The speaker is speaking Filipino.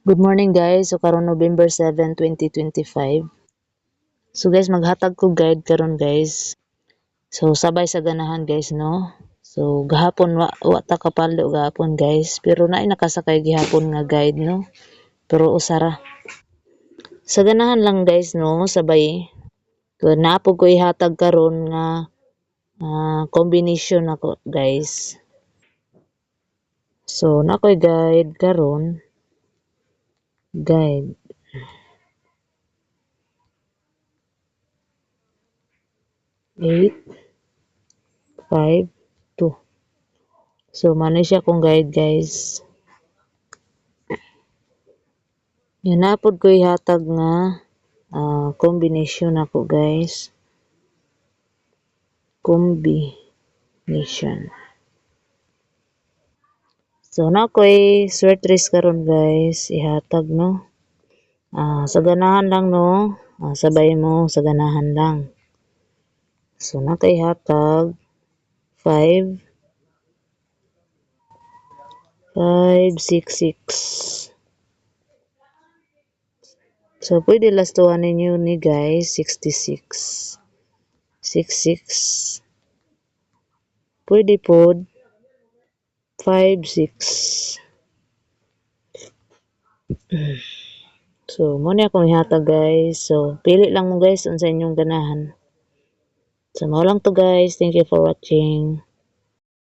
Good morning guys. So karon November 7, 2025. So guys, maghatag ko guide karon guys. So sabay sa ganahan guys no. So gahapon wa ta kapalo gahapon guys, pero naay nakasakay gihapon nga guide no. Pero usara. Sa ganahan lang guys no, sabay. Kung naapog ko ihatag karon nga combination ako guys. So nakoy guide karon. Guide 8, 5, 2. So mano siya kung guide guys. Yan napod ko ihatag nga combination ako guys. Combination. So na ko'y sweat race karon guys, ihatag no. Sa ganahan lang no. Sabay mo sa ganahan lang. So na ko'y ihatag 5, 5, 6, 6. So pwede lastuhan ninyo ni guys 66. 66. Pwede pod 5, 6. So, muna akong ihatag guys. So, pili lang mo guys sa inyong ganahan. So, mao lang to guys. Thank you for watching.